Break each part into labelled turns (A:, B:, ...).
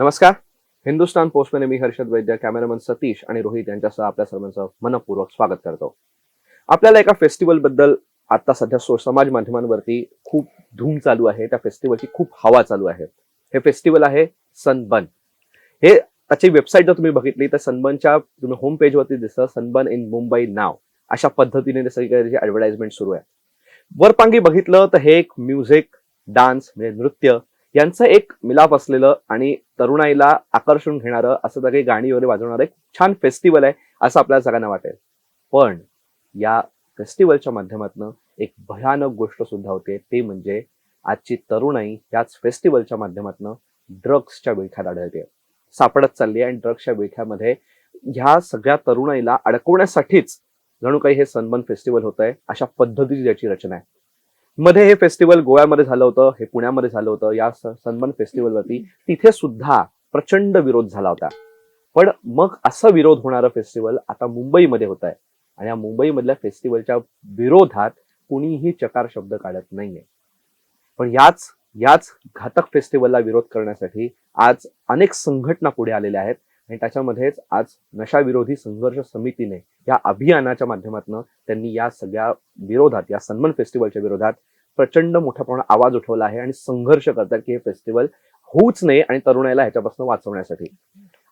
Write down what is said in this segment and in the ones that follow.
A: नमस्कार. हिंदुस्तान पोस्टमध्ये मी हर्षद वैद्य, कॅमेरामन सतीश आणि रोहित यांच्यासह आपल्या सर्वांचं मनपूर्वक स्वागत करतो. आपल्याला एका फेस्टिवल बद्दल आता सध्या समाज माध्यमांवरती खूप धूम चालू आहे. त्या फेस्टिवलची खूप हवा चालू आहे. हे फेस्टिवल आहे सनबर्न. हे त्याची वेबसाईट जर तुम्ही बघितली तर सनबर्नच्या तुम्ही होम पेजवरती दिसतं सनबर्न इन मुंबई नाव अशा पद्धतीने सगळीकडे ऍडव्हर्टाइजमेंट सुरू आहे. वरपांगी बघितलं तर हे एक म्युझिक, डान्स म्हणजे नृत्य यांचं एक मिलाप असलेलं आणि तरुणाईला आकर्षून घेणारं असं सगळे गाणी वगैरे वाजवणारं एक छान फेस्टिवल आहे असं आपल्याला सगळ्यांना वाटेल. पण या फेस्टिवलच्या माध्यमातून एक भयानक गोष्ट सुद्धा होते. ते म्हणजे आजची तरुणाई याच फेस्टिवलच्या माध्यमातून ड्रग्सच्या विळख्यात आढळते, सापडत चालली आहे. आणि ड्रग्सच्या विळख्यामध्ये ह्या सगळ्या तरुणाईला अडकवण्यासाठीच जणू काही हे सनबर्न फेस्टिवल होत आहे अशा पद्धतीची याची रचना आहे. मध्ये हे फेस्टिवल गोव्यामध्ये झालं होतं, हे पुण्यामध्ये झालं होतं. या सनबर्न फेस्टिवलवरती तिथे सुद्धा प्रचंड विरोध झाला होता. पण मग असं विरोध होणारं फेस्टिवल आता मुंबईमध्ये होत आहे आणि या मुंबईमधल्या फेस्टिवलच्या विरोधात कुणीही चकार शब्द काढत नाहीये. पण याच घातक फेस्टिवलला विरोध करण्यासाठी आज अनेक संघटना पुढे आलेल्या आहेत आणि त्याच्यामध्येच आज नशाविरोधी संघर्ष समितीने या अभियानाच्या माध्यमातून त्यांनी या सगळ्या विरोधात, या सनबर्न फेस्टिवलच्या विरोधात प्रचंड मोठ्या प्रमाणात आवाज उठवला आहे आणि संघर्ष करतात की हे फेस्टिवल होऊच नये आणि तरुणाईला ह्याच्यापासून वाचवण्यासाठी.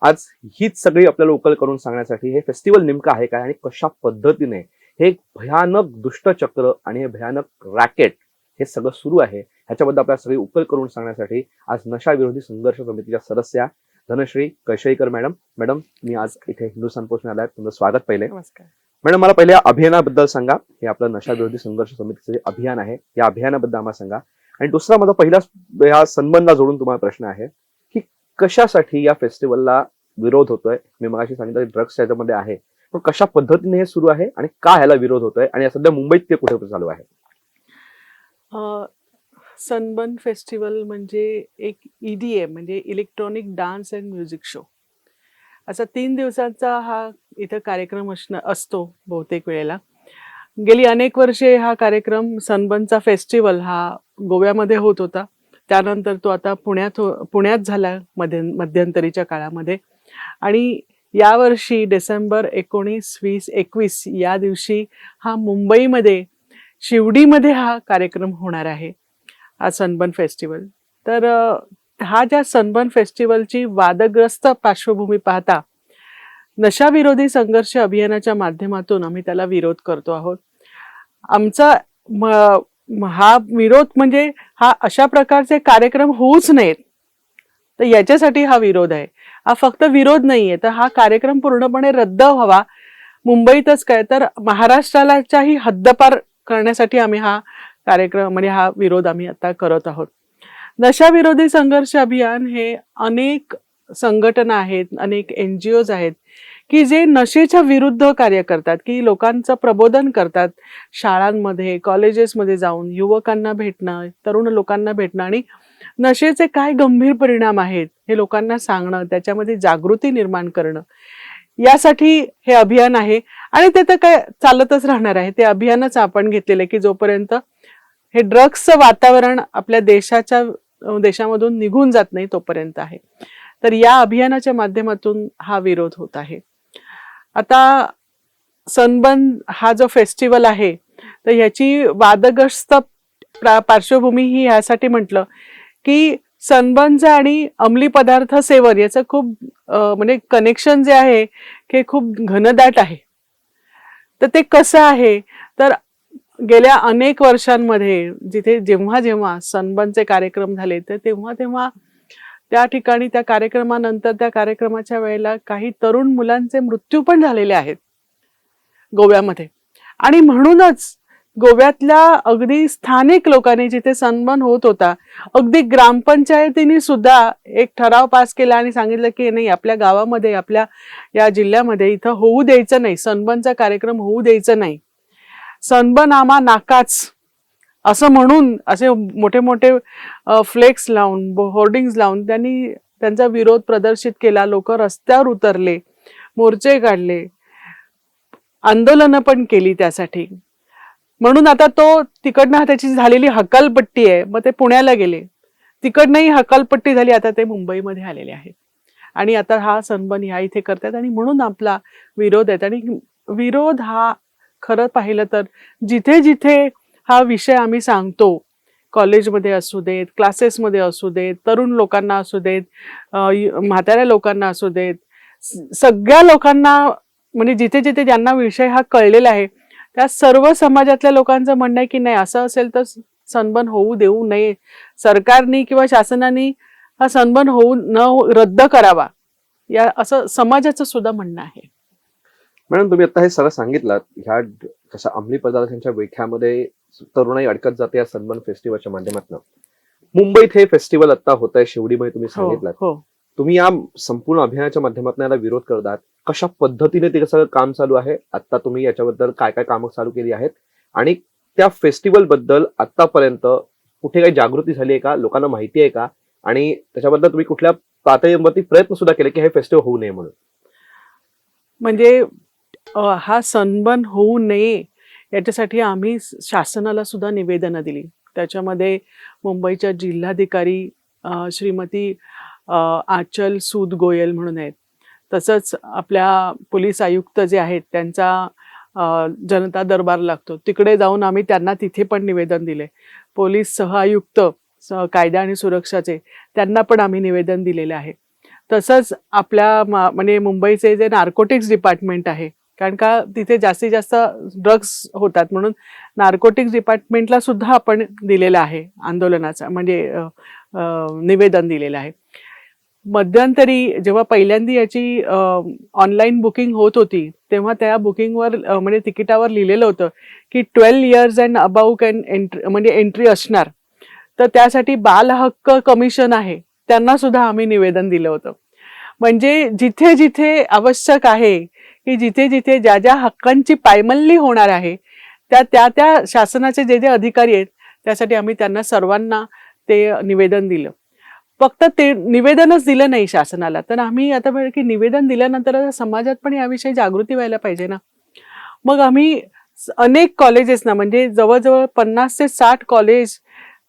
A: आज हीच सगळी आपल्याला उकल करून सांगण्यासाठी हे फेस्टिवल नेमकं आहे काय आणि कशा पद्धतीने हे भयानक दुष्टचक्र आणि हे भयानक रॅकेट हे सगळं सुरू आहे ह्याच्याबद्दल आपल्याला सगळी उकल करून सांगण्यासाठी आज नशाविरोधी संघर्ष समितीच्या सदस्या धनश्री कळशेकर मॅडम मी आज इथे हिंदुस्थान पोस्ट आलाय. तुमचं स्वागत. पहिले
B: नमस्कार
A: मॅडम, मला पहिल्या अभियानाबद्दल सांगा. हे आपलं नशाविरोधी संघर्ष समितीचं जे अभियान आहे या अभियानाबद्दल आम्हाला सांगा. आणि दुसरा माझा पहिला ह्या सनबर्नला जोडून तुम्हाला प्रश्न आहे की कशासाठी या फेस्टिवलला विरोध होतोय. मी मगाशी सांगितलं ड्रग्स याच्यामध्ये आहे, पण कशा पद्धतीने हे सुरू आहे आणि का ह्याला विरोध होतोय आणि सध्या मुंबईत ते कुठे चालू आहे.
B: सनबर्न फेस्टिवल म्हणजे एक EDM म्हणजे electronic dance and music show असा 3 दिवसांचा हा इथं कार्यक्रम असतो बहुतेक वेळेला. गेली अनेक वर्षे हा कार्यक्रम सनबर्नचा फेस्टिवल हा गोव्यामध्ये होत होता. त्यानंतर तो आता पुण्यात झाला मध्यंतरीच्या काळामध्ये. आणि यावर्षी डिसेंबर 19, 20, 21 या दिवशी हा मुंबईमध्ये शिवडीमध्ये हा कार्यक्रम होणार आहे, हा सनबर्न फेस्टिवल. तर हा ज्या सनबर्न फेस्टिवलची वादग्रस्त पार्श्वभूमी पाहता नशाविरोधी संघर्ष अभियानाच्या माध्यमातून आम्ही त्याला विरोध करतो आहोत. आमचा हा विरोध म्हणजे हा अशा प्रकारचे कार्यक्रम होऊच नयेत, तर याच्यासाठी हा विरोध आहे. हा फक्त विरोध नाहीये, तर हा कार्यक्रम पूर्णपणे रद्द व्हावा. मुंबईतच काय तर महाराष्ट्रालाही हद्दपार करण्यासाठी आम्ही हा कार्यक्रम म्हणजे हा विरोध आम्ही आता करत आहोत. नशाविरोधी संघर्ष अभियान हे अनेक संघटना आहेत, अनेक NGOज आहेत की जे नशेच्या विरुद्ध कार्य करतात, की लोकांचं प्रबोधन करतात. शाळांमध्ये, कॉलेजेसमध्ये जाऊन युवकांना भेटणं, तरुण लोकांना भेटणं आणि नशेचे काय गंभीर परिणाम आहेत हे लोकांना सांगणं, त्याच्यामध्ये जागृती निर्माण करणं, यासाठी हे अभियान आहे. आणि ते तर काय चालतच राहणार आहे. ते अभियानच आपण घेतलेलं आहे की जोपर्यंत हे ड्रग्सचं वातावरण आपल्या देशामधून निघून जात नाही तोपर्यंत आहे. तर या अभियानाच्या माध्यमातून हा विरोध होत आहे. आता सनबर्न हा जो फेस्टिवल आहे तर ह्याची वादग्रस्त पार्श्वभूमी ही ह्यासाठी म्हटलं की सनबर्नचं आणि अंमली पदार्थ सेवन याचं खूप म्हणजे कनेक्शन जे आहे हे खूप घनदाट आहे. तर ते कसं आहे तर गेल्या अनेक वर्षांमध्ये जेव्हा सनबर्नचे कार्यक्रम झाले तर तेव्हा त्या ठिकाणी त्या कार्यक्रमानंतर त्या कार्यक्रमाच्या वेळेला काही तरुण मुलांचे मृत्यू पण झालेले आहेत गोव्यामध्ये. आणि म्हणूनच गोव्यातल्या अगदी स्थानिक लोकांनी जिथे सनबर्न होत होता, अगदी ग्रामपंचायतीने सुद्धा एक ठराव पास केला आणि सांगितलं की नाही, आपल्या गावामध्ये, आपल्या या जिल्ह्यामध्ये इथं होऊ द्यायचं नाही, सनबर्नचा कार्यक्रम होऊ द्यायचं नाही. सनबर्न आम्हा नाकाच असं म्हणून असे मोठे मोठे फ्लेक्स लावून, होर्डिंग्स लावून त्यांनी त्यांचा विरोध प्रदर्शित केला. लोक रस्त्यावर उतरले, मोर्चे काढले, आंदोलनं पण केली त्यासाठी. म्हणून आता तो तिकडनं त्याची झालेली हकालपट्टी आहे. मग ते पुण्याला गेले, तिकडनंही हकालपट्टी झाली, आता ते मुंबईमध्ये आलेले आहेत आणि आता हा सनबर्न ह्या इथे करतात आणि म्हणून आपला विरोध आहे. आणि विरोध हा खरं पाहिलं तर जिथे जिथे हा विषय आम्ही सांगतो, कॉलेजमध्ये असू देत, क्लासेसमध्ये असू देत, तरुण लोकांना असू देत, म्हाताऱ्या लोकांना असू देत, सगळ्या लोकांना, म्हणजे जिथे जिथे ज्यांना विषय हा कळलेला आहे त्या सर्व समाजातल्या लोकांचं म्हणणं आहे की नाही, असं असेल तर सनबर्न होऊ देऊ नये, सरकारने किंवा शासनाने हा सनबर्न होऊ न रद्द करावा, या असं समाजाचं सुद्धा म्हणणं आहे.
A: मॅडम, तुम्ही आता हे सगळं सांगितलं, ह्या जशा अंमली पदार्थांच्या विळख्यामध्ये तरुणाई अडकत जाते या सनबर्न फेस्टिवलच्या माध्यमातून. मुंबईत हे फेस्टिवल आता होत आहे, शिवडीमध्ये तुम्ही सांगितलं.
B: हो.
A: तुम्ही या संपूर्ण अभियानाच्या माध्यमातून याला विरोध करतात, कशा पद्धतीने ते सगळं काम चालू आहे, आता तुम्ही याच्याबद्दल काय काय कामं चालू केली आहेत, आणि त्या फेस्टिवल बद्दल आतापर्यंत कुठे काही जागृती झाली आहे का, लोकांना माहिती आहे का, आणि त्याच्याबद्दल तुम्ही कुठल्या पातळीवरती प्रयत्न सुद्धा केले की हे फेस्टिवल होऊ नये म्हणून?
B: म्हणजे हा सनबर्न होऊ नये याच्यासाठी आम्ही शासनाला सुद्धा निवेदनं दिली. त्याच्यामध्ये मुंबईच्या जिल्हाधिकारी श्रीमती आचल सूद गोयल म्हणून आहेत, तसंच आपल्या पोलीस आयुक्त जे आहेत त्यांचा जनता दरबार लागतो, तिकडे जाऊन आम्ही त्यांना तिथे पण निवेदन दिले. पोलीस सहआयुक्त कायदा आणि सुरक्षाचे, त्यांना पण आम्ही निवेदन दिलेले आहे. तसंच आपल्या म्हणजे मुंबईचे जे नार्कोटिक्स डिपार्टमेंट आहे, कारण का तिथे जास्तीत जास्त ड्रग्स होतात, म्हणून नार्कोटिक्स डिपार्टमेंटला सुद्धा आपण दिलेलं आहे आंदोलनाचा, म्हणजे निवेदन दिलेलं आहे. मध्यंतरी जेव्हा पहिल्यांदा याची ऑनलाईन बुकिंग होत होती, तेव्हा त्या बुकिंगवर म्हणजे तिकिटावर लिहिलेलं होतं की 12 years and above can entry असणार. तर त्यासाठी बाल हक्क कमिशन आहे, त्यांना सुद्धा आम्ही निवेदन दिलं होतं. म्हणजे जिथे जिथे आवश्यक आहे की जिथे जिथे ज्या ज्या हक्कांची पायमल्ली होणार आहे त्या शासनाचे जे जे अधिकारी आहेत त्यासाठी आम्ही त्यांना सर्वांना ते निवेदन दिलं. फक्त ते निवेदनच दिलं नाही शासनाला, तर आम्ही आता वेळ की निवेदन दिल्यानंतर समाजात पण याविषयी जागृती व्हायला पाहिजे ना. मग आम्ही अनेक कॉलेजेसना, म्हणजे जवळजवळ 50 ते 60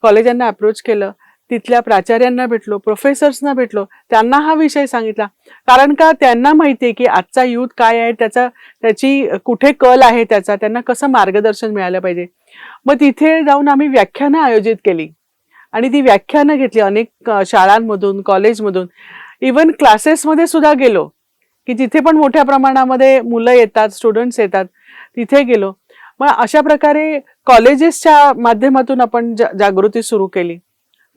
B: कॉलेजांना अप्रोच केलं, तिथल्या प्राचार्यांना भेटलो, प्रोफेसर्सना भेटलो, त्यांना हा विषय सांगितला. कारण का त्यांना माहिती आहे की आजचा यूथ काय आहे, त्याची कुठे कल आहे, त्यांना कसं मार्गदर्शन मिळालं पाहिजे. मग तिथे जाऊन आम्ही व्याख्यानं आयोजित केली आणि ती व्याख्यानं घेतली अनेक शाळांमधून, कॉलेजमधून, इवन क्लासेसमध्ये सुद्धा गेलो की जिथे पण मोठ्या प्रमाणामध्ये मुलं येतात, स्टुडंट्स येतात, तिथे गेलो. मग अशा प्रकारे कॉलेजेसच्या माध्यमातून आपण जागृती सुरू केली.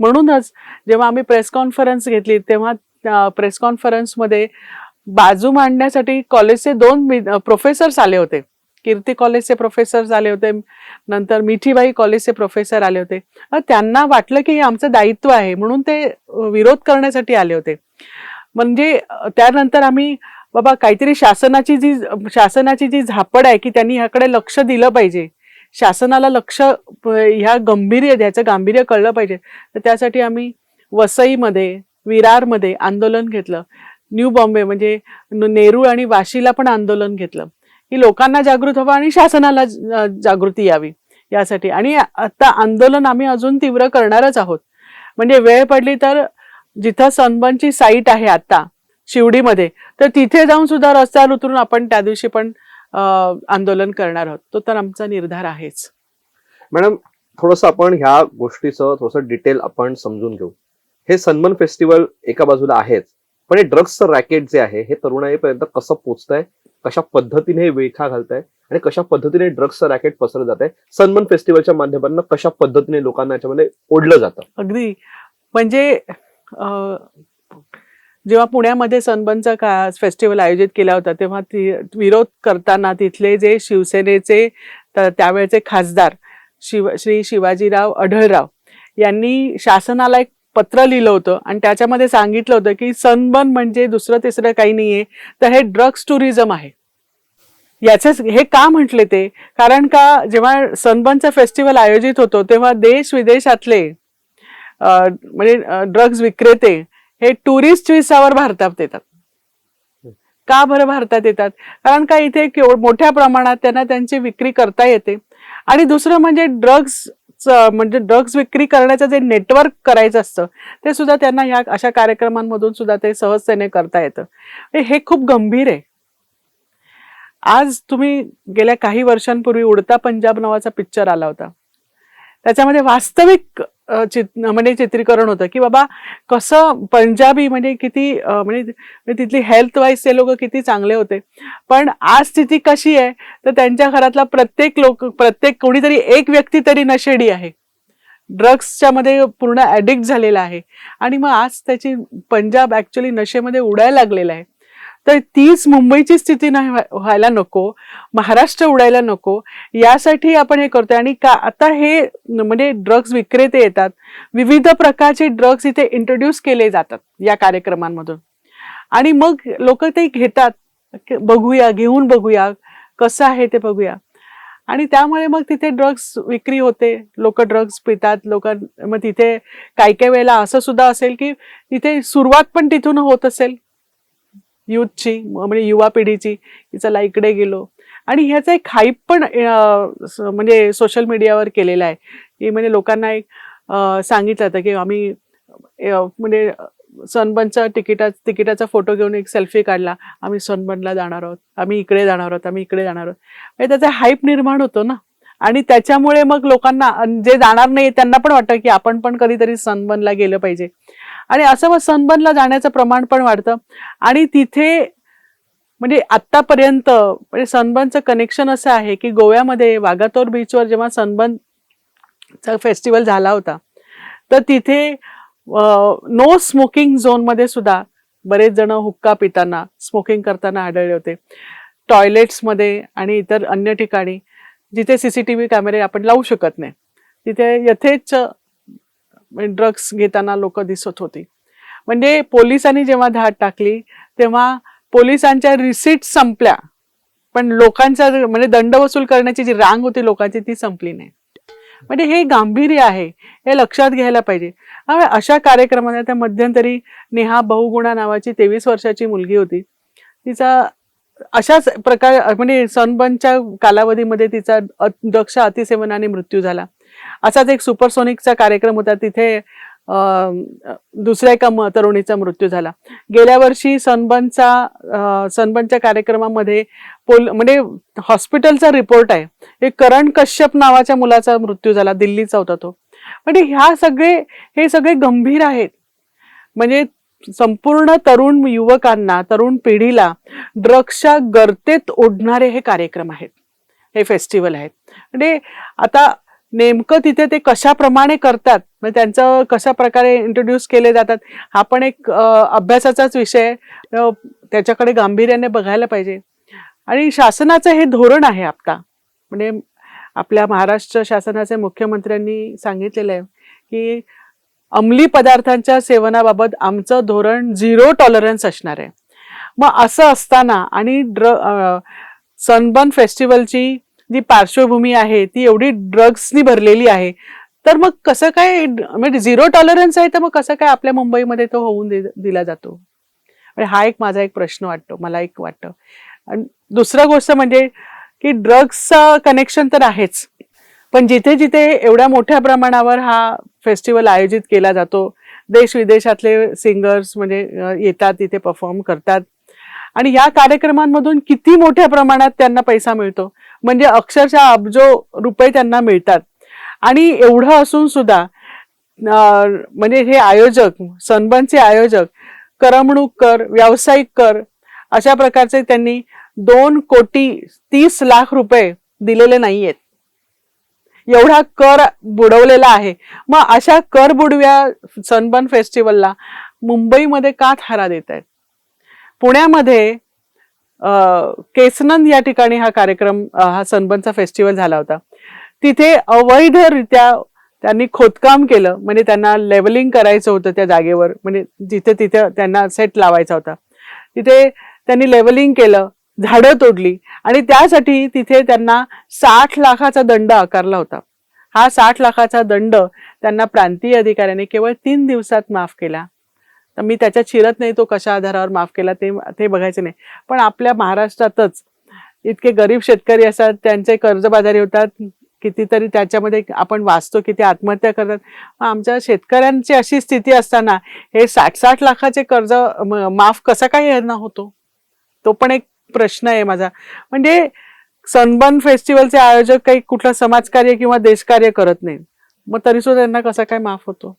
B: म्हणूनच जेव्हा आम्ही प्रेस कॉन्फरन्स घेतली तेव्हा प्रेस कॉन्फरन्समध्ये बाजू मांडण्यासाठी कॉलेजचे 2 प्रोफेसर्स आले होते. कीर्ती कॉलेजचे प्रोफेसर्स आले होते, नंतर मिठीबाई कॉलेजचे प्रोफेसर आले होते. त्यांना वाटलं की हे आमचं दायित्व आहे म्हणून ते विरोध करण्यासाठी आले होते. म्हणजे त्यानंतर आम्ही बाबा काहीतरी शासनाची जी झापड आहे की त्यांनी ह्याकडे लक्ष दिलं पाहिजे, शासनाला ह्याचं गांभीर्य कळलं पाहिजे, तर त्यासाठी आम्ही वसईमध्ये, विरारमध्ये आंदोलन घेतलं. न्यू बॉम्बे म्हणजे नेरूळ आणि वाशीला पण आंदोलन घेतलं की लोकांना जागृत व्हावं आणि शासनाला जागृती यावी यासाठी. आणि आता आंदोलन आम्ही अजून तीव्र करणारच आहोत. म्हणजे वेळ पडली तर जिथं सनबर्नची साईट आहे आता शिवडीमध्ये, तर तिथे जाऊन सुद्धा रस्त्यावर उतरून आपण त्या दिवशी पण आंदोलन करणार आहोत. तो तर आमचा निर्धार आहेच.
A: मॅडम, थोडंसं आपण ह्या गोष्टीचं थोडंसं डिटेल आपण समजून घेऊ. हे सनबर्न फेस्टिवल एका बाजूला आहेच, पण हे ड्रग्सचं रॅकेट जे आहे हे तरुणाईपर्यंत कसं पोहोचतंय, कशा पद्धतीने हे विळखा घालताय आणि कशा पद्धतीने ड्रग्सचं रॅकेट पसरलं जात आहे, सनबर्न फेस्टिवलच्या माध्यमातून कशा पद्धतीने लोकांना याच्यामध्ये ओढलं जातं?
B: अगदी, म्हणजे जेव्हा पुण्यामध्ये सनबर्नचा फेस्टिवल आयोजित केला होता तेव्हा विरोध करताना तिथले जे शिवसेनेचे त्यावेळेचे खासदार श्री शिवाजीराव अढळराव यांनी शासनाला एक पत्र लिहिलं होतं आणि त्याच्यामध्ये सांगितलं होतं की सनबर्न म्हणजे दुसरं तिसरं काही नाहीये, तर हे ड्रग्स टुरिझम आहे. हे का म्हटले ते, कारण का जेव्हा सनबर्नचा फेस्टिवल आयोजित होतो तेव्हा देश विदेशातले म्हणजे ड्रग्ज विक्रेते हे टुरिस्ट व्हिसावर भारतात येतात. का बरं भारतात येतात? कारण का इथे मोठ्या प्रमाणात त्यांना त्यांची विक्री करता येते आणि दुसरं म्हणजे ड्रग्ज म्हणजे ड्रग्ज विक्री करण्याचं जे नेटवर्क करायचं असतं ते सुद्धा त्यांना ह्या अशा कार्यक्रमांमधून सुद्धा ते सहजतेने करता येतं. हे खूप गंभीर आहे. आज तुम्ही गेल्या काही वर्षांपूर्वी उडता पंजाब नावाचा पिक्चर आला होता. त्याच्यामध्ये वास्तविक म्हणजे चित्रीकरण होतं की बाबा कसं पंजाबी म्हणजे किती म्हणजे तिथली हेल्थ वाईज ते लोक किती चांगले होते. पण आज स्थिती कशी आहे तर त्यांच्या घरातला प्रत्येक कोणीतरी एक व्यक्ती तरी नशेडी आहे, ड्रग्सच्या मध्ये पूर्ण ऍडिक्ट झालेला आहे. आणि मग आज त्याची पंजाब ऍक्च्युअली नशेमध्ये उडायला लागलेला आहे. तर तीच मुंबईची स्थिती नाही व्हायला नको, महाराष्ट्र उडायला नको, यासाठी आपण हे करतोय. आणि का आता हे म्हणजे ड्रग्ज विक्रेते येतात, विविध प्रकारचे ड्रग्ज इथे इंट्रोड्यूस केले जातात या कार्यक्रमांमधून आणि मग लोक ते घेतात, घेऊन बघूया कसं आहे ते बघूया. आणि त्यामुळे मग तिथे ड्रग्ज विक्री होते, लोक ड्रग्ज पितात. मग तिथे काही वेळेला असं सुद्धा असेल की तिथे सुरुवात पण तिथून होत असेल युथची, म्हणजे युवा पिढीची, की चला इकडे गेलो. आणि ह्याचा एक हाईप पण म्हणजे सोशल मीडियावर केलेला आहे की म्हणजे लोकांना एक सांगितलं जातं की आम्ही म्हणजे सनबर्नचा तिकिटाचा फोटो घेऊन एक सेल्फी काढला, आम्ही सनबर्नला जाणार आहोत, आम्ही इकडे जाणार आहोत, आम्ही इकडे जाणार आहोत. म्हणजे त्याचा हाईप निर्माण होतो ना. आणि त्याच्यामुळे मग लोकांना, जे जाणार नाही त्यांना पण वाटतं की आपण पण कधीतरी सनबर्नला गेलं पाहिजे. आणि असं मग सनबर्नला जाण्याचं प्रमाण पण वाढतं. आणि तिथे म्हणजे आतापर्यंत म्हणजे सनबर्नचं कनेक्शन असं आहे की गोव्यामध्ये वागातोर बीचवर जेव्हा सनबर्नचा फेस्टिवल झाला होता तर तिथे नो स्मोकिंग झोन मध्ये सुद्धा बरेच जण हुक्का पिताना, स्मोकिंग करताना आढळले होते. टॉयलेट्समध्ये आणि इतर अन्य ठिकाणी जिथे CCTV कॅमेरे आपण लावू शकत नाही तिथे यथेच ड्रग्स घेताना लोक दिसत होती. म्हणजे पोलिसांनी जेव्हा धाड टाकली तेव्हा पोलिसांच्या रिसीट संपल्या, पण लोकांचा म्हणजे दंड वसूल करण्याची जी रांग होती लोकांची ती संपली नाही. म्हणजे हे गांभीर्य आहे, हे लक्षात घ्यायला पाहिजे. अशा कार्यक्रमाने त्या मध्यंतरी नेहा बहुगुणा नावाची 23 वर्षाची मुलगी होती, तिचा अशाच प्रकार म्हणजे सनबर्नच्या कालावधीमध्ये तिचा ड्रग्सच्या अतिसेवनाने मृत्यू झाला. असाच एक सुपरसोनिकचा कार्यक्रम होता, तिथे दुसऱ्या एका तरुणीचा मृत्यू झाला. गेल्या वर्षी सनबर्नच्या कार्यक्रमामध्ये म्हणजे हॉस्पिटलचा रिपोर्ट आहे, एक करण कश्यप नावाच्या मुलाचा मृत्यू झाला, दिल्लीचा होता तो. म्हणजे हे सगळे गंभीर आहेत. म्हणजे संपूर्ण तरुण युवकांना, तरुण पिढीला ड्रग्सच्या गर्तेत ओढणारे हे कार्यक्रम आहेत, हे फेस्टिवल आहेत. म्हणजे आता नेमकं तिथे ते कशाप्रमाणे करतात, म्हणजे त्यांचं कशा प्रकारे इंट्रोड्यूस केले जातात, हा पण एक अभ्यासाचाच विषय, त्याच्याकडे गांभीर्याने बघायला पाहिजे. आणि शासनाचं हे धोरण आहे आता, म्हणजे आपल्या महाराष्ट्र शासनाचे मुख्यमंत्र्यांनी सांगितलेलं आहे की अंमली पदार्थांच्या सेवनाबाबत आमचं धोरण 0 टॉलरन्स असणार आहे. मग असं असताना आणि सनबर्न फेस्टिवलची जी पार्श्वभूमी आहे ती एवढी ड्रग्सनी भरलेली आहे, तर मग कसं काय म्हणजे 0 टॉलरन्स आहे, तर मग कसं काय आपल्या मुंबईमध्ये तो होऊन दिला जातो? म्हणजे हा एक माझा एक प्रश्न वाटतो, मला एक वाटतं. आणि दुसरा गोष्ट म्हणजे की ड्रग्सचं कनेक्शन तर आहेच, पण जिथे जिथे एवढ्या मोठ्या प्रमाणावर हा फेस्टिवल आयोजित केला जातो, देश विदेशातले सिंगर्स म्हणजे येतात तिथे परफॉर्म करतात आणि या कार्यक्रमांमधून किती मोठ्या प्रमाणात त्यांना पैसा मिळतो, म्हणजे अक्षरशः अब्जो रुपये त्यांना मिळतात. आणि एवढं असून सुद्धा म्हणजे हे आयोजक, सनबर्नचे आयोजक करमणूक कर, व्यावसायिक कर अशा प्रकारचे त्यांनी 2,30,00,000 रुपये दिलेले नाहीयेत, एवढा कर बुडवलेला आहे. मग अशा कर बुडव्या सनबर्न फेस्टिवलला मुंबईमध्ये का थारा देत आहेत? पुण्यामध्ये केसनंद या ठिकाणी हा कार्यक्रम, हा सनबर्नचा फेस्टिवल झाला होता. तिथे अवैधरित्या त्यांनी खोदकाम केलं, म्हणजे त्यांना लेवलिंग करायचं होतं त्या जागेवर, म्हणजे जिथे तिथे त्यांना सेट लावायचा होता, तिथे त्यांनी लेवलिंग केलं, झाडं तोडली आणि त्यासाठी तिथे त्यांना 60 लाखाचा दंड आकारला होता. हा 60 लाखाचा दंड त्यांना प्रांतीय अधिकाऱ्याने केवळ 3 दिवसात माफ केला. तर मी त्याच्यात शिरत नाही तो कशा आधारावर माफ केला ते बघायचं नाही, पण आपल्या महाराष्ट्रातच इतके गरीब शेतकरी असतात, त्यांचे कर्जबाजारी होतात, कितीतरी त्याच्यामध्ये आपण वाचतो किती आत्महत्या करतात. आमच्या शेतकऱ्यांची अशी स्थिती असताना हे 60-60 लाखाचे कर्ज माफ कसा काय यांना होतो, तो पण एक प्रश्न आहे माझा. म्हणजे सनबर्न फेस्टिवलचे आयोजक काही कुठलं समाजकार्य किंवा देशकार्य करत नाहीत, मग तरी सुद्धा त्यांना कसा काय माफ होतो,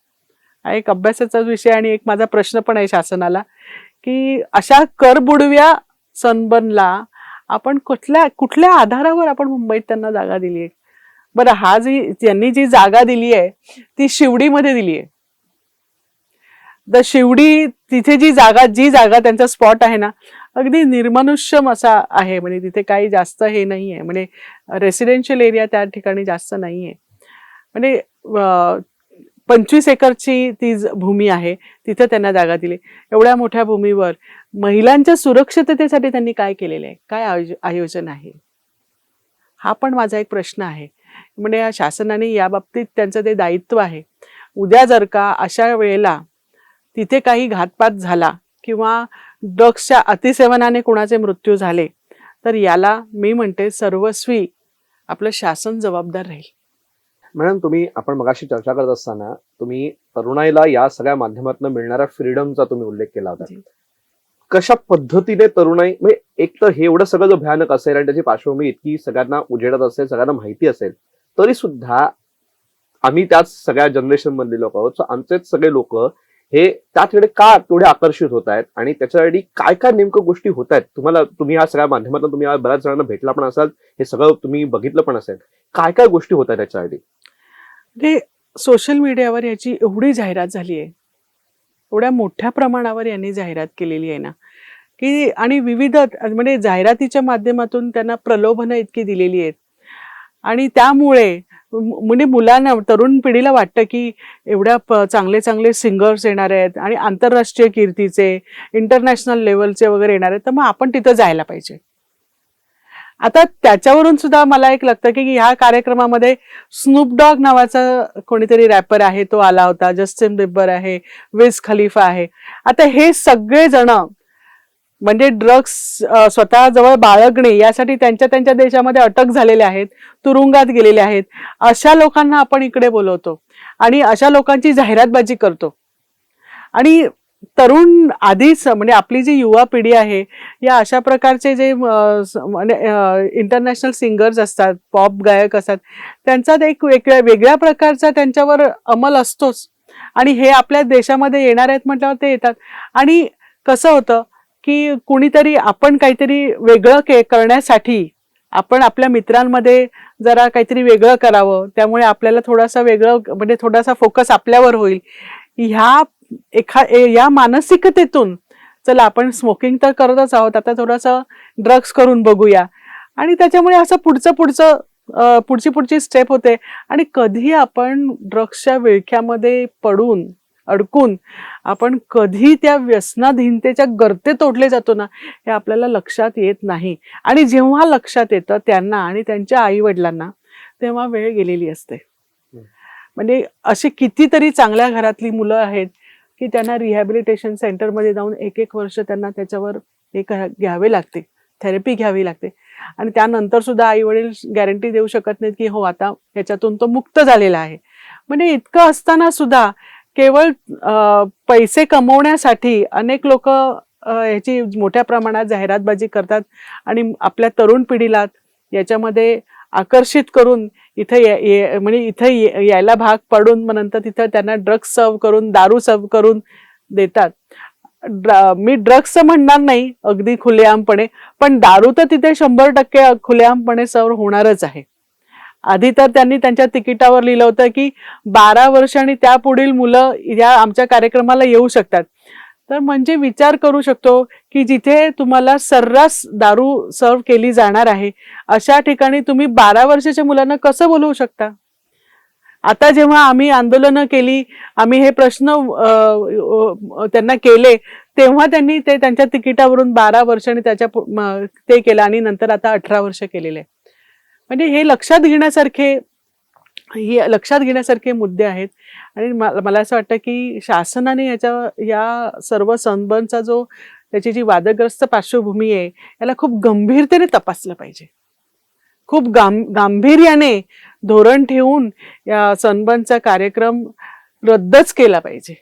B: हा एक अभ्यासाचा विषय. आणि एक माझा प्रश्न पण आहे शासनाला, की अशा करबुडव्या सनबर्नला आपण कुठल्या आधारावर आपण मुंबईत त्यांना जागा दिली आहे. बरं, त्यांनी जी जागा दिली आहे ती शिवडीमध्ये दिली आहे. द शिवडी तिथे जी जागा त्यांचा स्पॉट आहे ना, अगदी निर्मनुष्यम असा आहे. म्हणजे तिथे काही जास्त हे नाही आहे, म्हणजे रेसिडेन्शियल एरिया त्या ठिकाणी जास्त नाही आहे. म्हणजे 25 एकरची ती भूमी आहे, तिथे त्यांना जागा दिली. एवढ्या मोठ्या भूमीवर महिलांच्या सुरक्षिततेसाठी त्यांनी काय केलेलं आहे, काय आयोजन आहे, हा पण माझा एक प्रश्न आहे. म्हणजे या शासनाने या बाबतीत त्यांचं ते दायित्व आहे. उद्या जर का अशा वेळेला तिथे काही घातपात झाला किंवा ड्रग्सच्या अतिसेवनाने कुणाचे मृत्यू झाले, तर याला मी म्हणते सर्वस्वी आपलं शासन जबाबदार राहील.
A: मॅडम, आपण मगाशी चर्चा करत असताना तुम्ही तरुणाईला या सगळ्या माध्यमातून मिळणाऱ्या फ्रीडमचा तुम्ही उल्लेख केला होता. कशा पद्धतीने तरुणाई, म्हणजे एक तर हे एवढं सगळं जो भयानक असेल आणि त्याची पार्श्वभूमी इतकी सगळ्यांना उजेडत असेल, सगळ्यांना माहिती असेल, तरी सुद्धा आम्ही त्याच सगळ्या जनरेशन मधले लोक आहोत. आमचेच सगळे लोक हे त्याकडे का तेवढे आकर्षित होत आहेत आणि त्याच्यासाठी काय काय नेमकं गोष्टी होत आहेत. तुम्ही ह्या सगळ्या माध्यमातून तुम्ही बऱ्याच जणांना भेटला पण असाल, हे सगळं तुम्ही बघितलं पण असेल, काय काय गोष्टी होत आहेत त्याच्यासाठी.
B: म्हणजे सोशल मीडियावर याची एवढी जाहिरात झाली आहे, एवढ्या मोठ्या प्रमाणावर यांनी जाहिरात केलेली आहे ना, की आणि विविध म्हणजे जाहिरातीच्या माध्यमातून त्यांना प्रलोभनं इतकी दिलेली आहेत. आणि त्यामुळे म्हणजे मुलांना, तरुण पिढीला वाटतं की एवढ्या चांगले चांगले सिंगर्स येणार आहेत आणि आंतरराष्ट्रीय कीर्तीचे, इंटरनॅशनल लेवलचे वगैरे येणार आहेत, तर मग आपण तिथं जायला पाहिजे. आता त्याच्यावरून सुद्धा मला एक लागतं की ह्या कार्यक्रमामध्ये स्नूप डॉग नावाचा कोणीतरी रॅपर आहे, तो आला होता, जस्टिन बिबर आहे, विज खलिफा आहे. आता हे सगळे जण म्हणजे ड्रग्स स्वतःजवळ बाळगणे यासाठी त्यांच्या देशामध्ये अटक झालेले आहेत, तुरुंगात गेलेले आहेत. अशा लोकांना आपण इकडे बोलवतो आणि अशा लोकांची जाहिरातबाजी करतो. आणि तरुण आधीच म्हणजे आपली जी युवा पिढी आहे, या अशा प्रकारचे जे इंटरनॅशनल सिंगर्स असतात, पॉप गायक असतात, त्यांचा एक वेगळ्या प्रकारचा त्यांच्यावर अंमल असतोच. आणि हे आपल्या देशामध्ये येणार आहेत म्हटल्यावर ते येतात. आणि कसं होतं की कुणीतरी आपण काहीतरी वेगळं करण्यासाठी आपण आपल्या मित्रांमध्ये जरा काहीतरी वेगळं करावं, त्यामुळे आपल्याला थोडासा वेगळं म्हणजे थोडासा फोकस आपल्यावर होईल, या मानसिकतेतून चला आपण स्मोकिंग तर करतच आहोत, आता थोडंसं ड्रग्स करून बघूया. आणि त्याच्यामुळे असं पुढची स्टेप होते. आणि कधी आपण ड्रग्सच्या विळख्यामध्ये अडकून आपण कधी त्या व्यसनाधीनतेच्या गर्तेत तोडले जातो ना, हे आपल्याला लक्षात येत नाही. आणि जेव्हा लक्षात येतं त्यांना आणि त्यांच्या आई वडिलांना, तेव्हा वेळ गेलेली असते. म्हणजे अशी कितीतरी चांगल्या घरातली मुलं आहेत की त्यांना रिहॅबिलिटेशन सेंटरमध्ये जाऊन 1-1 वर्ष त्यांना त्याच्यावर घ्यावे लागते, थेरपी घ्यावी लागते. आणि त्यानंतर सुद्धा आई वडील गॅरंटी देऊ शकत नाहीत की हो आता याच्यातून तो मुक्त झालेला आहे. म्हणजे इतकं असताना सुद्धा केवळ पैसे कमवण्यासाठी अनेक लोक ह्याची मोठ्या प्रमाणात जाहिरातबाजी करतात आणि आपल्या तरुण पिढीला याच्यामध्ये आकर्षित करून इथं यायला भाग पडून मग नंतर तिथं त्यांना ड्रग्स सर्व करून, दारू सर्व करून देतात. मी ड्रग्स म्हणणार नाही अगदी खुलेआमपणे, पण दारू तर तिथे 100% खुलेआमपणे सर्व होणारच आहे. आधी तर त्यांनी त्यांच्या तिकिटावर लिहिलं होतं की 12 वर्ष आणि त्यापुढील मुलं या आमच्या कार्यक्रमाला येऊ शकतात. तर म्हणजे विचार करू शकतो की जिथे तुम्हाला सर्रास दारू सर्व केली जाणार आहे, अशा ठिकाणी तुम्ही 12 वर्षाच्या मुलांना कसं बोलवू शकता. आता जेव्हा आम्ही आंदोलनं केली, आम्ही हे प्रश्न त्यांना केले, तेव्हा त्यांनी ते त्यांच्या तिकिटावरून 12 वर्ष आणि ते केलं आणि नंतर आता 18 वर्ष केलेले. म्हणजे हे लक्षात घेण्यासारखे मुद्दे आहेत. आणि मला असं वाटतं की शासनाने या सर्व सनबर्नचा त्याची जी वादग्रस्त पार्श्वभूमी आहे, याला खूप गंभीरतेने तपासलं पाहिजे. खूप गांभीर्याने धोरण ठेवून या सनबर्नचा कार्यक्रम रद्दच केला पाहिजे.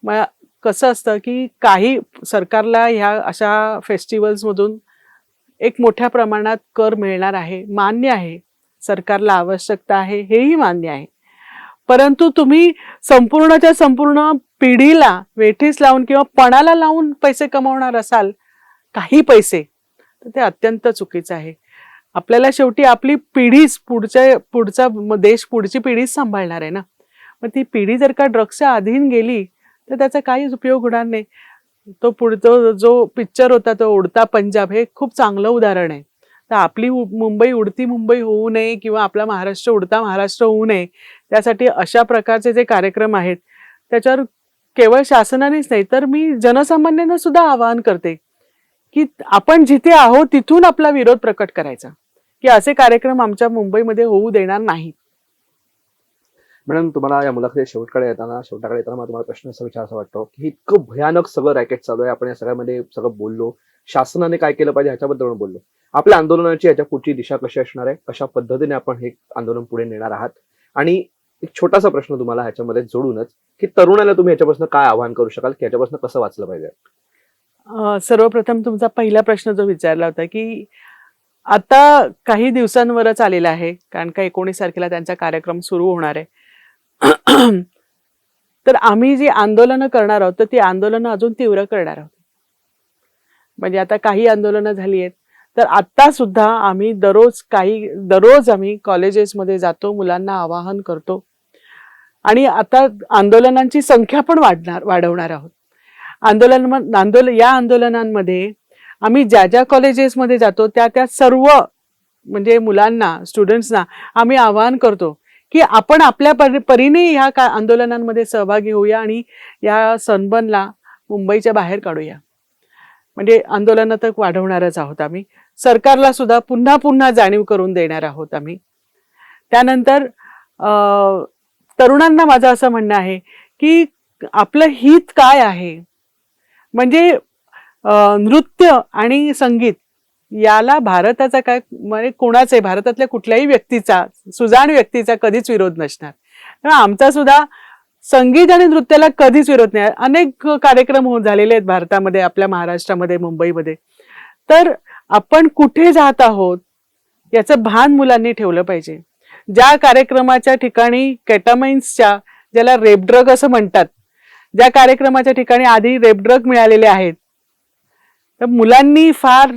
B: मग कसं असतं की काही सरकारला ह्या अशा फेस्टिवल्समधून एक मोठ्या प्रमाणात कर मिळणार आहे, मान्य आहे. सरकारला आवश्यकता आहे हेही मान्य आहे. परंतु तुम्ही संपूर्णच्या संपूर्ण पिढीला वेठीस लावून किंवा पणाला लावून पैसे कमावणार असाल, काही पैसे, तर ते अत्यंत चुकीचं आहे. आपल्याला शेवटी आपली पिढीच पुढचा देश, पुढची पिढीच सांभाळणार आहे ना. मग ती पिढी जर का ड्रग्सच्या अधीन गेली तर त्याचा काहीच उपयोग होणार नाही. तो पुढचा जो पिक्चर होता तो उडता पंजाब, हे खूप चांगलं उदाहरण आहे. तर आपली मुंबई उडती मुंबई होऊ नये किंवा आपला महाराष्ट्र उडता महाराष्ट्र होऊ नये, त्यासाठी अशा प्रकारचे जे कार्यक्रम आहेत त्याच्यावर केवळ शासनानेच नाही तर मी जनसामान्यांना सुद्धा आवाहन करते की आपण जिथे आहोत तिथून आपला विरोध प्रकट करायचा, की असे कार्यक्रम आमच्या मुंबईमध्ये होऊ देणार नाहीत.
A: मॅडम, तुम्हाला या मुलाखतीच्या शेवटाकडे येताना मला तुम्हाला प्रश्न असा विचारायचा वाटतो की इतकं भयानक सगळं रॅकेट चालू आहे, आपण या सगळ्यामध्ये सगळं बोललो, शासनाने काय केलं पाहिजे ह्याच्याबद्दल पण बोललो. आपल्या आंदोलनाची याच्या पुढची दिशा कशी असणार आहे, कशा पद्धतीने आपण हे आंदोलन पुढे नेणार आहात, आणि एक छोटासा प्रश्न तुम्हाला ह्याच्यामध्ये जोडूनच की तरुणाला तुम्ही ह्याच्यापासून काय आवाहन करू शकाल की ह्याच्यापासून कसं वाचलं पाहिजे?
B: सर्वप्रथम तुमचा पहिला प्रश्न जो विचारला होता की आता काही दिवसांवरच आलेला आहे, कारण का 19 तारखेला त्यांचा कार्यक्रम सुरू होणार आहे. तर आम्ही जी आंदोलनं करणार आहोत तर ती आंदोलनं अजून तीव्र करणार आहोत. म्हणजे आता काही आंदोलनं झाली आहेत, तर आता सुद्धा आम्ही दररोज आम्ही कॉलेजेसमध्ये जातो, मुलांना आवाहन करतो आणि आता आंदोलनांची संख्या पण वाढवणार आहोत. या आंदोलनांमध्ये आम्ही ज्या कॉलेजेसमध्ये जातो त्या सर्व म्हणजे मुलांना, स्टुडंट्सना आम्ही आवाहन करतो की आपण आपल्या परीने ह्या आंदोलनांमध्ये सहभागी होऊया आणि या सनबर्नला मुंबईच्या बाहेर काढूया. म्हणजे आंदोलनं तर वाढवणारच आहोत आम्ही, सरकारला सुद्धा पुन्हा जाणीव करून देणार आहोत आम्ही. त्यानंतर तरुणांना माझं असं म्हणणं आहे की आपलं हित काय आहे, म्हणजे नृत्य आणि संगीत याला भारताचा काय म्हणजे कोणाचे, भारतातल्या कुठल्याही व्यक्तीचा, सुजाण व्यक्तीचा कधीच विरोध नसणार. तेव्हा आमचा सुद्धा संगीत आणि नृत्याला कधीच विरोध नाही. अनेक कार्यक्रम झालेले आहेत भारतामध्ये, आपल्या महाराष्ट्रामध्ये, मुंबईमध्ये. तर आपण कुठे जात आहोत याचं भान मुलांनी ठेवलं पाहिजे. ज्या कार्यक्रमाच्या ठिकाणी केटामाइन्सच्या, ज्याला रेप ड्रग असं म्हणतात, ज्या कार्यक्रमाच्या ठिकाणी आधी रेप ड्रग मिळालेले आहेत, तर मुलांनी फार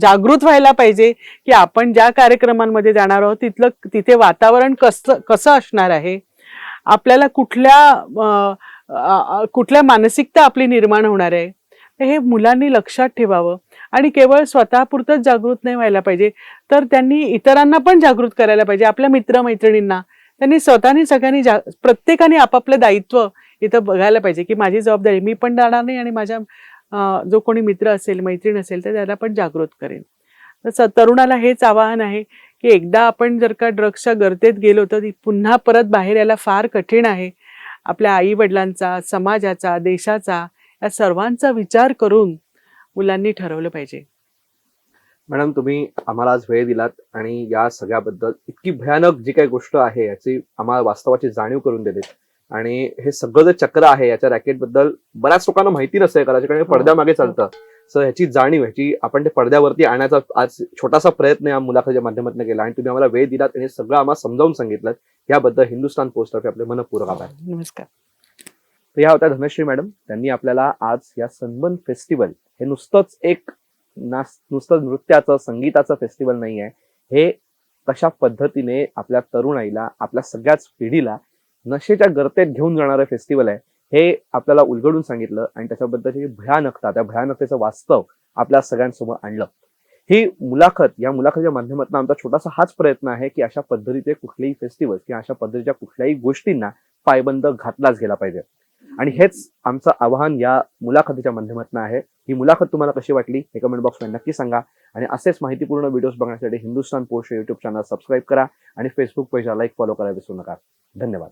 B: जागृत व्हायला पाहिजे की आपण ज्या कार्यक्रमांमध्ये जाणार आहोत तिथे वातावरण कसं असणार आहे, आपल्याला कुठल्या मानसिकता आपली निर्माण होणार आहे, हे मुलांनी लक्षात ठेवावं. आणि केवळ स्वतःपुरतंच जागृत नाही व्हायला पाहिजे, तर त्यांनी इतरांना पण जागृत करायला पाहिजे. आपल्या मित्रमैत्रिणींना त्यांनी स्वतःनी सगळ्यांनी प्रत्येकाने आपापलं दायित्व इथं बघायला पाहिजे की माझी जबाबदारी, मी पण जाणार नाही आणि माझ्या जो कोणी मित्र असेल, मैत्रीण असेल तर त्याला पण जागृत करेन. तर तरुणाला हेच आवाहन आहे की एकदा आपण जर का ड्रग्सच्या गर्तेत गेलो तर पुन्हा परत बाहेर यायला फार कठीण आहे. आपल्या आई वडिलांचा, समाजाचा, देशाचा, या सर्वांचा विचार करून मुलांनी ठरवलं पाहिजे.
A: मॅडम, तुम्ही आम्हाला आज वेळ दिलात आणि या सगळ्याबद्दल इतकी भयानक जी काही गोष्ट आहे याची आम्हाला वास्तवाची जाणीव करून दिलीत. आणि हे सगळं जे चक्र आहे याच्या रॅकेटबद्दल बऱ्याच लोकांना माहिती नसते, कदाचित कारण पडद्यामागे चालतं. सो ह्याची जाणीव, ह्याची आपण ते पडद्यावरती आणण्याचा आज छोटासा प्रयत्न या मुलाखतीच्या माध्यमातून केला आणि तुम्ही आम्हाला वेळ दिलात आणि सगळं आम्हाला समजावून सांगितलं. याबद्दल हिंदुस्थान पोस्टतर्फे आपले मनपूर्वक आभार.
B: नमस्कार.
A: तर या होत्या धनश्री मॅडम. त्यांनी आपल्याला आज या सनबर्न फेस्टिवल हे नुसतं नृत्याचं, संगीताचं फेस्टिवल नाही आहे, हे कशा पद्धतीने आपल्या तरुणाईला, आपल्या सगळ्याच पिढीला नशेच्या गर्तेत घेऊन जाणारं फेस्टिवल आहे हे आपल्याला उलगडून सांगितलं आणि त्याच्याबद्दलची भयानकता, त्या भयानकतेचं वास्तव आपल्या सगळ्यांसमोर आणलं. ही या मुलाखतीच्या माध्यमातून आमचा छोटासा हाच प्रयत्न आहे की अशा पद्धतीचे कुठलेही फेस्टिवल किंवा अशा पद्धतीच्या कुठल्याही गोष्टींना पायबंद घातलाच गेला पाहिजे. आणि हेच आमचं आवाहन या मुलाखतीच्या माध्यमातून आहे. ही मुलाखत तुम्हाला कशी वाटली हे कमेंट बॉक्समध्ये नक्की सांगा आणि असेच माहितीपूर्ण व्हिडिओज बघण्यासाठी Hindustan post YouTube channel subscribe करा आणि फेसबुक पेजला लाईक, फॉलो करायला विसरू नका. धन्यवाद.